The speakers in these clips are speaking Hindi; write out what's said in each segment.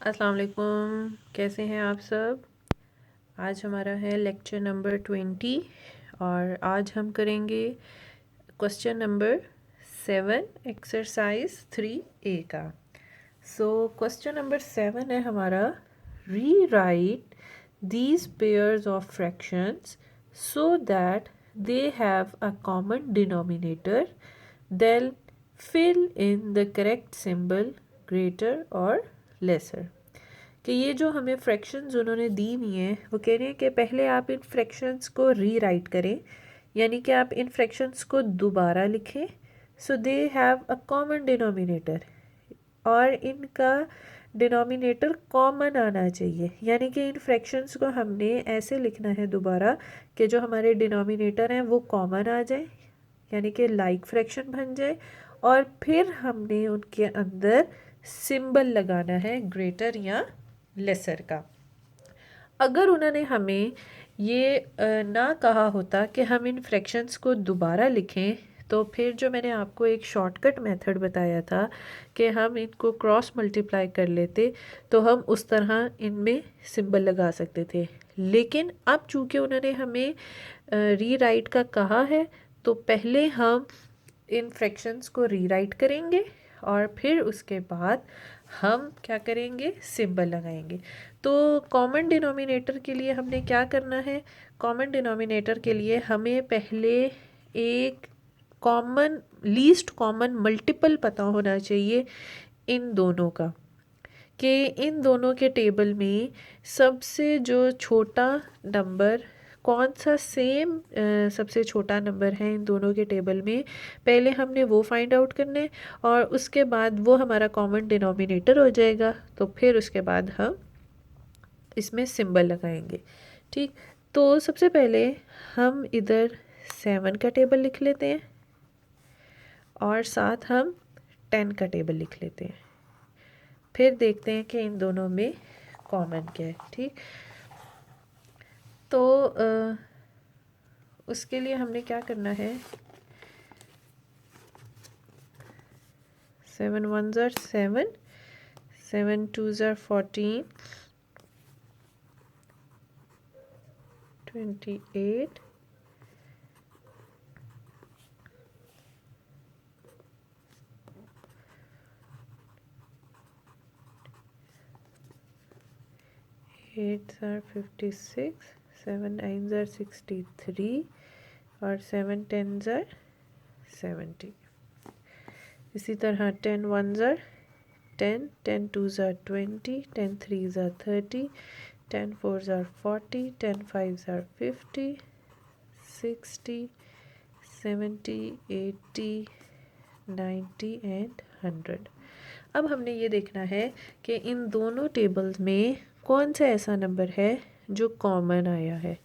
अस्सलाम वालेकुम, कैसे हैं आप सब। आज हमारा है लेक्चर नंबर 20 और आज हम करेंगे क्वेश्चन नंबर 7 एक्सरसाइज 3A का। क्वेश्चन नंबर 7 है हमारा, rewrite these pairs of fractions so that they have a common denominator, then fill in the correct symbol greater or lesser. कि ये जो हमें फ्रैक्शंस उन्होंने दी हुई हैं वो कह रहे हैं कि पहले आप इन फ्रैक्शंस को रीराइट करें, यानी कि आप इन फ्रैक्शंस को दोबारा लिखें। So they have a common denominator, और इनका डिनोमिनेटर कॉमन आना चाहिए, यानी कि इन फ्रैक्शंस को हमने ऐसे लिखना है दोबारा कि जो हमारे डिनोमिनेटर हैं वो कॉमन आ जाए, यानी कि लाइक फ्रैक्शन बन जाए, और फिर हमने उनके अंदर सिंबल लगाना है ग्रेटर या लेसर का। अगर उन्होंने हमें ये ना कहा होता कि हम इन फ्रैक्शंस को दोबारा लिखें, तो फिर जो मैंने आपको एक शॉर्टकट मेथड बताया था कि हम इनको क्रॉस मल्टीप्लाई कर लेते तो हम उस तरह इनमें सिंबल लगा सकते थे। लेकिन अब चूँकि उन्होंने हमें रीराइट का कहा है, तो पहले हम इन फ्रैक्शंस को रीराइट करेंगे और फिर उसके बाद हम क्या करेंगे, सिंबल लगाएंगे। तो कॉमन डिनोमिनेटर के लिए हमने क्या करना है, कॉमन डिनोमिनेटर के लिए हमें पहले एक कॉमन लीस्ट कॉमन मल्टीपल पता होना चाहिए इन दोनों का, कि इन दोनों के टेबल में सबसे जो छोटा नंबर कौन सा सेम सबसे छोटा नंबर है इन दोनों के टेबल में, पहले हमने वो फाइंड आउट करना है और उसके बाद वो हमारा कॉमन डिनोमिनेटर हो जाएगा। तो फिर उसके बाद हम इसमें सिंबल लगाएंगे। ठीक, तो सबसे पहले हम इधर 7 का टेबल लिख लेते हैं और साथ हम 10 का टेबल लिख लेते हैं। फिर देखते हैं कि इन दोनों में कॉमन क्या है। ठीक, तो उसके लिए हमने क्या करना है, 7 1s are 7, 7 2s are 14, 28, 8s are 56, 7 9s are 63 और 7 10s are 70। इसी तरह 10 1s are 10, 10 2s are 20, 10 3s are 30, 10 4s are 40, 10 5s are 50, 60, 70, 80, 90 and 100। अब हमने ये देखना है कि इन दोनों टेबल्स में कौन सा ऐसा नंबर है जो कॉमन आया है।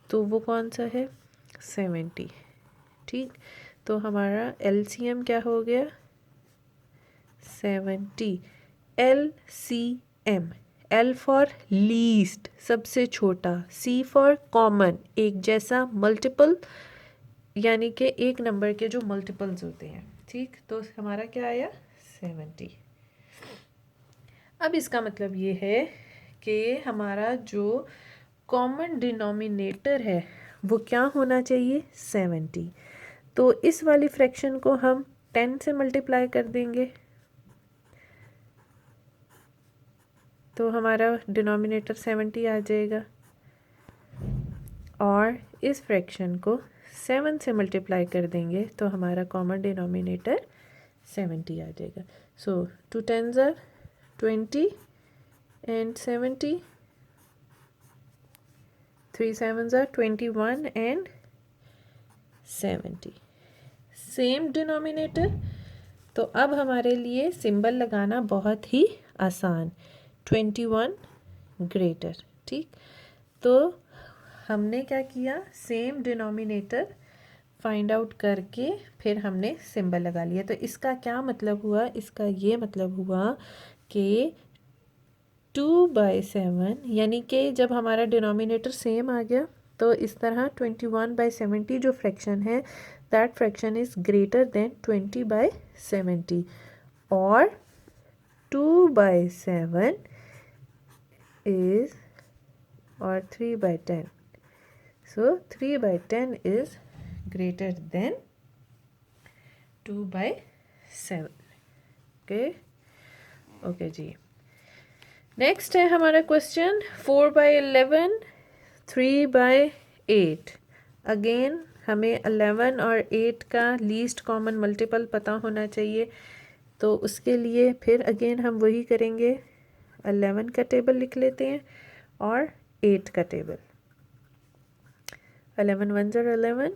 तो वो कौन सा है, 70। ठीक, तो हमारा एलसीएम क्या हो गया, 70। LCM, L फॉर लीस्ट सबसे छोटा, C फॉर कॉमन एक जैसा, मल्टीपल यानी कि एक नंबर के जो मल्टीपल्स होते हैं। ठीक, तो हमारा क्या आया, 70। अब इसका मतलब ये है कि हमारा जो कॉमन डिनोमिनेटर है वो क्या होना चाहिए, 70। तो इस वाली फ्रैक्शन को हम 10 से मल्टीप्लाई कर देंगे तो हमारा डिनोमिनेटर 70 आ जाएगा, और इस फ्रैक्शन को 7 से मल्टीप्लाई कर देंगे तो हमारा कॉमन डिनोमिनेटर 70 आ जाएगा। सो 2 10s are 20 and 70, 3 7s are 21 and 70, same denominator. तो अब हमारे लिए सिंबल लगाना बहुत ही आसान, 21 ग्रेटर। ठीक, तो हमने क्या किया, सेम डिनोमिनेटर फाइंड आउट करके फिर हमने सिंबल लगा लिया। तो इसका क्या मतलब हुआ, इसका ये मतलब हुआ कि 2/7, यानी कि जब हमारा डिनोमिनेटर सेम आ गया तो इस तरह 21/70 जो फ्रैक्शन है, that fraction is greater than 20/70, और 2/7 is, or 3/10. So 3/10 is greater than 2/7. Okay जी। नेक्स्ट है हमारा क्वेश्चन 4/11, 3/8। अगेन हमें 11 और 8 का लीस्ट कॉमन मल्टीपल पता होना चाहिए, तो उसके लिए फिर अगेन हम वही करेंगे, 11 का टेबल लिख लेते हैं और 8 का table. 11 1s are 11,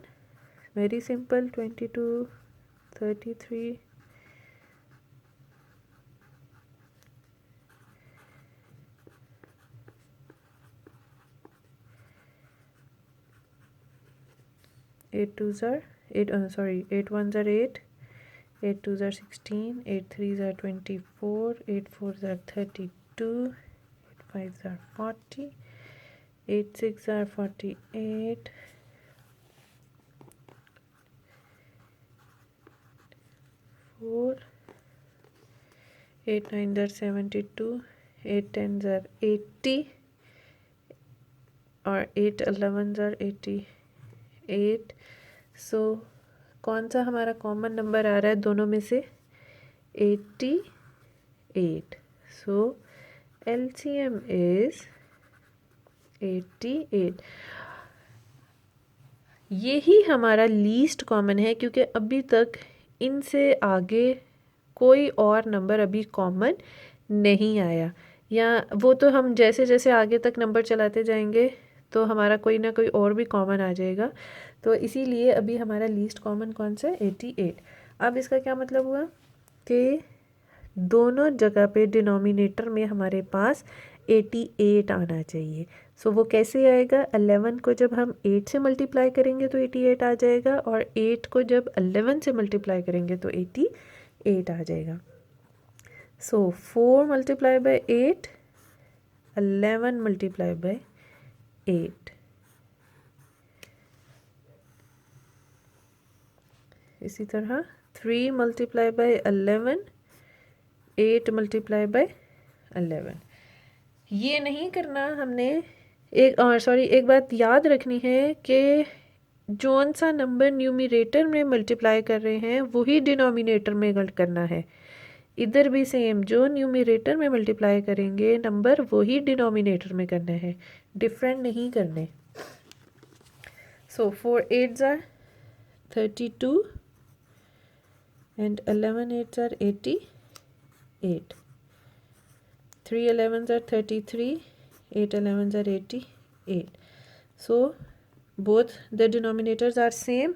very simple, 22, 33, 8 2s are 8, 8 1s are 8, 8 2s are 16, 8 3s are 24, 8 4s are 32, 8 5s are 40, 8 6 are 48, 4, 8 9s are 72, 8 10s are 80 और 8 11s are 88। सो कौन सा हमारा कॉमन नंबर आ रहा है दोनों में से? 88। सो LCM इज 88। यही हमारा लीस्ट कॉमन है क्योंकि अभी तक इनसे आगे कोई और नंबर अभी कॉमन नहीं आया, या वो तो हम जैसे जैसे आगे तक नंबर चलाते जाएंगे तो हमारा कोई ना कोई और भी कॉमन आ जाएगा। तो इसीलिए अभी हमारा लीस्ट कॉमन कौन सा है? 88। अब इसका क्या मतलब हुआ कि दोनों जगह पे डिनोमिनेटर में हमारे पास 88 आना चाहिए। सो वो कैसे आएगा? 11 को जब हम 8 से मल्टीप्लाई करेंगे तो 88 आ जाएगा, और 8 को जब 11 से मल्टीप्लाई करेंगे तो 88 आ जाएगा। सो 4 मल्टीप्लाई बाय 8, 11 मल्टीप्लाई बाय 8। इसी तरह 3 मल्टीप्लाई बाय 11, 8 मल्टीप्लाई बाय 11। ये नहीं करना हमने। एक बात याद रखनी है कि जौन सा नंबर न्यूमरेटर में मल्टीप्लाई कर रहे हैं वही डिनोमिनेटर में करना है। इधर भी सेम, जो न्यूमरेटर में मल्टीप्लाई करेंगे नंबर वही डिनोमिनेटर में करना है, डिफरेंट नहीं करने। सो 4 8s are 32 and 11 8s are 88, 3 11s are 33, 8 11s are 88। so both the denominators are same,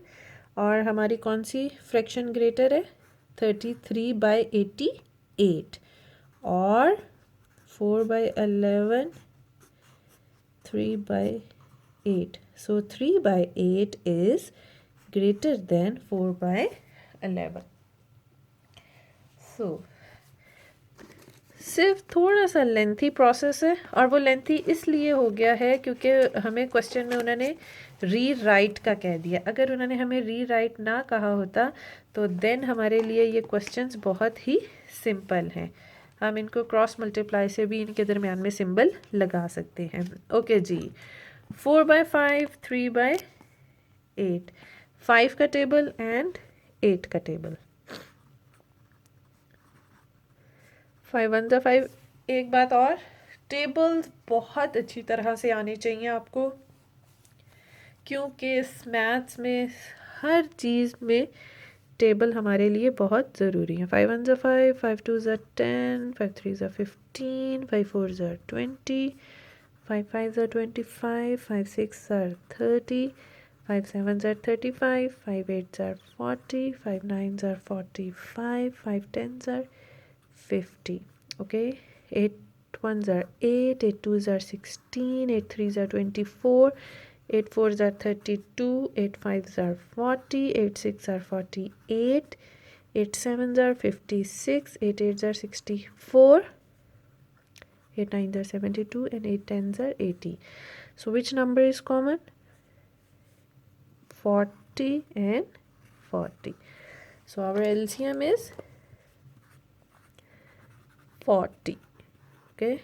और हमारी कौन सी फ्रैक्शन ग्रेटर है? 33/88 और 4/11, 3/8। so 3/8 is greater than 4/11। so सिर्फ थोड़ा सा लेंथी प्रोसेस है, और वो लेंथी इसलिए हो गया है क्योंकि हमें क्वेश्चन में उन्होंने री राइट का कह दिया। अगर उन्होंने हमें री राइट ना कहा होता तो देन हमारे लिए ये क्वेश्चंस बहुत ही सिंपल हैं। हम इनको क्रॉस मल्टीप्लाई से भी इनके दरमियान में सिंबल लगा सकते हैं। ओके जी। 4/5, 3/8, 5 का टेबल एंड 8 का टेबल। 5 1s are 5। एक बात और, टेबल बहुत अच्छी तरह से आने चाहिए आपको, क्योंकि इस मैथ्स में हर चीज़ में टेबल हमारे लिए बहुत ज़रूरी है। 5 1s are 5, 5 2s are 10, 5 3s are 15, 5 4s are 20, 5 5s are 25, 5 6 are 30, 5 7s are 35, 5 8s are 40, 5 9s are 45, 5 10s are 50। okay, 8 1s are 8, 8 2s are 16, 8 3s are 24, 8 4s are 32, 8 5s are 40, 8 6 are 48, 8 7s are 56, 8 8s are 64, 8 9s are 72, and 8 10s are 80। so which number is common? 40 and 40। so our LCM is 40। okay,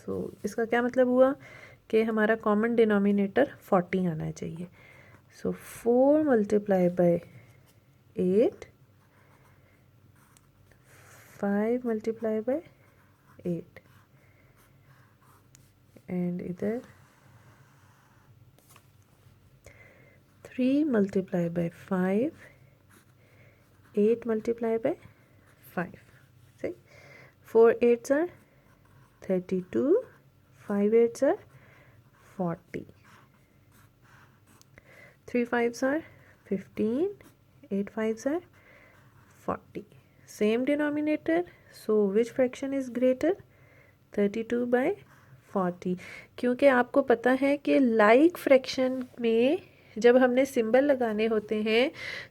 सो इसका क्या मतलब हुआ कि हमारा कॉमन डिनोमिनेटर 40 आना चाहिए। सो 4 multiply by 8, 5 multiply by 8 and इधर 3 multiply by 5, 8 multiply by 5. See, 4 8s are 32, 5 8s are 40, 3 5s are 15, 8 5s are 40. Same denominator, so which fraction is greater? 32 by 40. क्योंकि आपको पता है कि लाइक फ्रैक्शन में जब हमने सिंबल लगाने होते हैं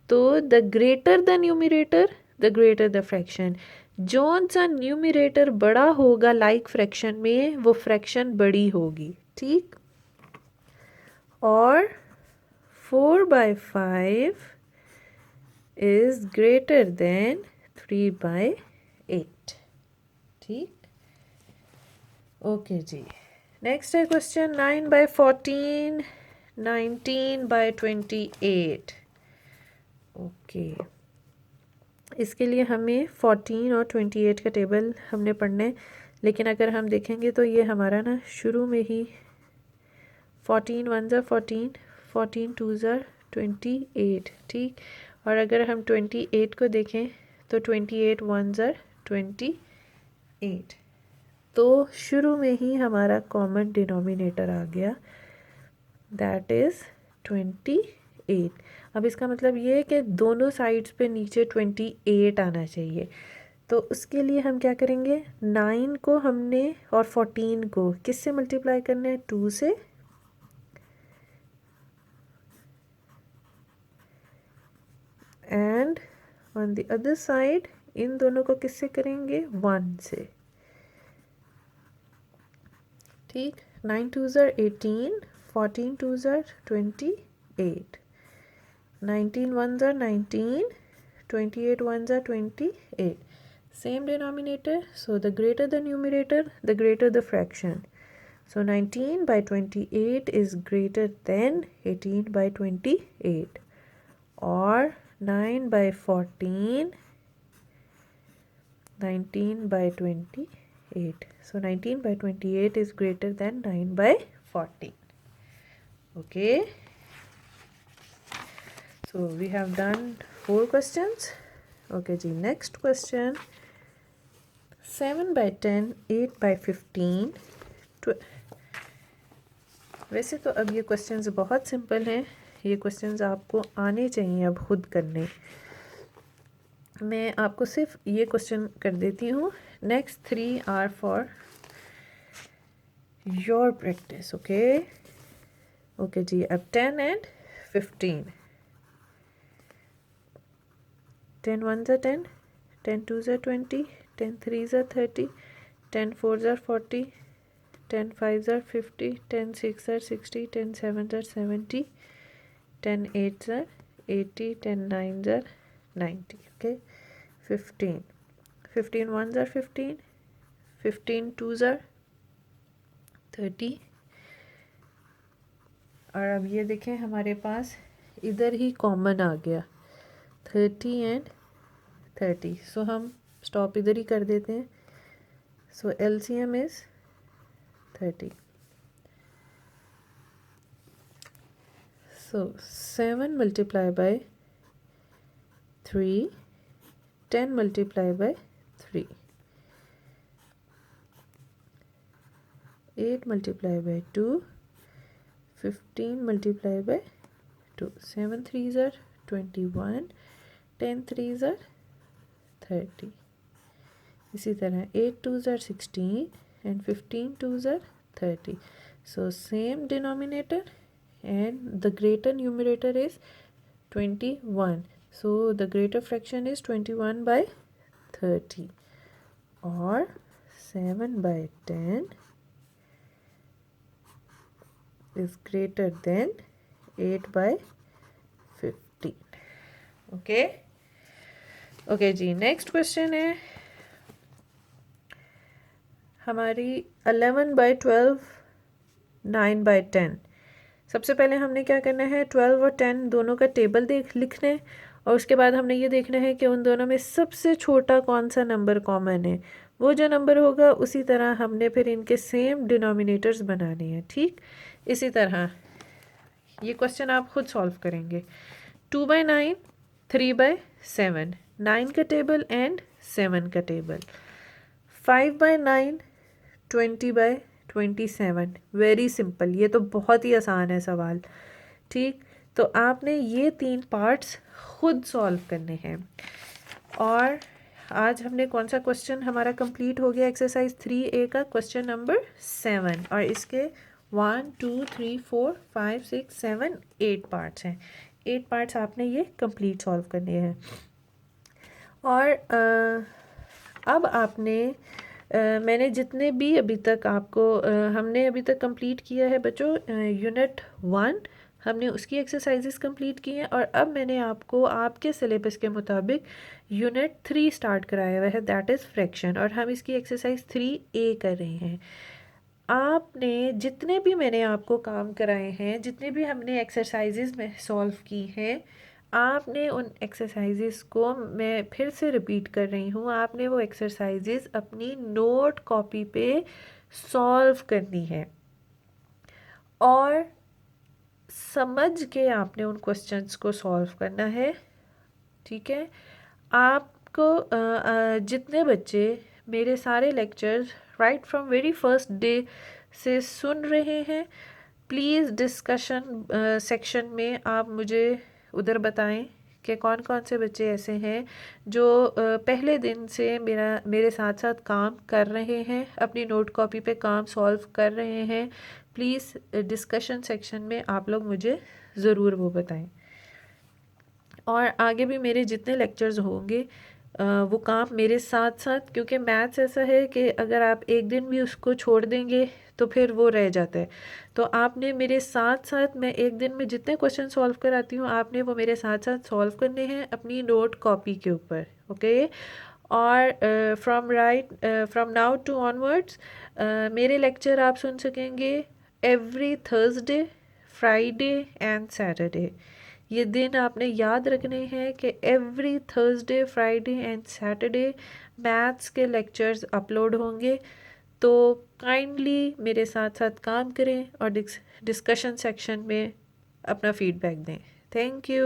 तो the greater the numerator the greater the fraction. जौन सा न्यूमरेटर बड़ा होगा लाइक फ्रैक्शन में वो फ्रैक्शन बड़ी होगी, ठीक। और 4 by 5 is greater than 3 by 8, ठीक। ओके जी, नेक्स्ट है क्वेश्चन 9 by 14, 19 by 28. ओके, इसके लिए हमें 14 और 28 का टेबल हमने पढ़ना है, लेकिन अगर हम देखेंगे तो ये हमारा ना शुरू में ही 14 1s are 14, 14 2s are 28, ठीक। और अगर हम 28 को देखें तो 28 1s are 28, तो शुरू में ही हमारा कॉमन डिनोमिनेटर आ गया, दैट इज़ 28. अब इसका मतलब ये है कि दोनों साइड्स पे नीचे 28 आना चाहिए। तो उसके लिए हम क्या करेंगे, 9 को हमने और 14 को किससे मल्टीप्लाई करना है, 2 से, and on the other side इन दोनों को किससे करेंगे, 1 से, ठीक। 9 2s are 18, 14 2s are 28, 19 1s are 19, 28 1s are 28. Same denominator, so the greater the numerator, the greater the fraction. So 19 by 28 is greater than 18 by 28, or 9 by 14, 19 by 28. So 19 by 28 is greater than 9 by 14. Okay. So we have done 4 questions. Okay ji, next question 7 by 10, 8 by 15. वैसे तो अब ये क्वेश्चंस बहुत सिंपल हैं, ये क्वेश्चंस आपको आने चाहिए अब खुद करने। मैं आपको सिर्फ ये क्वेश्चन कर देती हूँ, next 3 are for your practice. Okay okay जी, अब 10 and 15, 10 1s are 10, 10 2s are 20, 10 3s are 30, 10 4s are 40, 10 5s are 50, 10 6s are 60, 10 7s are 70, 10 8s are 80, 10 9s are 90. Okay, 15, 15 1s are 15, 15 2s are 30. और अब ये देखें हमारे पास इधर ही कॉमन आ गया 30 एंड 30, सो हम स्टॉप इधर ही कर देते हैं। सो LCM is 30. So 7 multiplied by 3, 10 multiplied by 3, 8 multiplied by 2, 15 multiplied by 2, 7 3s are 21, 10 3s are 30. इसी तरह 8 2s are 16 and 15 2s are 30. So same denominator and the greater numerator is 21. So the greater fraction is 21 by 30, or 7 by 10 is greater than 8 by 15. Okay. Okay जी, नेक्स्ट क्वेश्चन है हमारी 11/12 9/10। सबसे पहले हमने क्या करना है, 12 और 10 दोनों का टेबल लिखना है और उसके बाद हमने ये देखना है कि उन दोनों में सबसे छोटा कौन सा नंबर कॉमन है। वो जो नंबर होगा उसी तरह हमने फिर इनके सेम डिनोमिनेटर्स बनाने हैं। ठीक इसी तरह ये क्वेश्चन आप खुद सॉल्व करेंगे। 2/9 3/7, 9 का टेबल एंड 7 का टेबल। 5/9 20/27, वेरी सिंपल, ये तो बहुत ही आसान है सवाल। ठीक, तो आपने ये 3 पार्ट्स खुद सॉल्व करने हैं। और आज हमने कौन सा क्वेश्चन हमारा कंप्लीट हो गया, एक्सरसाइज 3A का क्वेश्चन नंबर 7, और इसके 1 2 3 4 5 6 7 8 पार्ट्स हैं। 8 पार्ट्स आपने ये कंप्लीट सॉल्व करने हैं। और अब आपने मैंने जितने भी अभी तक आपको हमने अभी तक कंप्लीट किया है बच्चों, यूनिट 1 हमने उसकी एक्सरसाइजेस कंप्लीट की हैं, और अब मैंने आपको आपके सिलेबस के मुताबिक यूनिट 3 स्टार्ट कराया हुआ है, दैट इज़ फ्रैक्शन, और हम इसकी एक्सरसाइज 3A कर रहे हैं। आपने जितने भी मैंने आपको काम कराए हैं, जितने भी हमने एक्सरसाइजेस में सॉल्व की हैं, आपने उन एक्सरसाइजेस को, मैं फिर से रिपीट कर रही हूँ, आपने वो एक्सरसाइजेस अपनी नोट कॉपी पे सॉल्व करनी है और समझ के आपने उन क्वेश्चंस को सॉल्व करना है। ठीक है, आपको जितने बच्चे मेरे सारे lectures right from very first day से सुन रहे हैं, प्लीज़ डिस्कशन सेक्शन में आप मुझे उधर बताएं कि कौन कौन से बच्चे ऐसे हैं जो पहले दिन से मेरे साथ साथ काम कर रहे हैं, अपनी नोट कॉपी पे काम सॉल्व कर रहे हैं। प्लीज़ डिस्कशन सेक्शन में आप लोग मुझे ज़रूर वो बताएं। और आगे भी मेरे जितने लेक्चर्स होंगे वो काम मेरे साथ साथ, क्योंकि मैथ्स ऐसा है कि अगर आप एक दिन भी उसको छोड़ देंगे तो फिर वो रह जाता है। तो आपने मेरे साथ साथ, मैं एक दिन में जितने क्वेश्चन सॉल्व कराती हूँ आपने वो मेरे साथ साथ सॉल्व करने हैं अपनी नोट कॉपी के ऊपर। ओके, और फ्रॉम नाउ टू ऑनवर्ड्स मेरे लेक्चर आप सुन सकेंगे every Thursday, Friday and Saturday. ये दिन आपने याद रखने हैं कि every Thursday, Friday and Saturday maths के लेक्चर्स अपलोड होंगे। तो काइंडली मेरे साथ साथ काम करें और डिस्कशन सेक्शन में अपना फीडबैक दें। Thank you.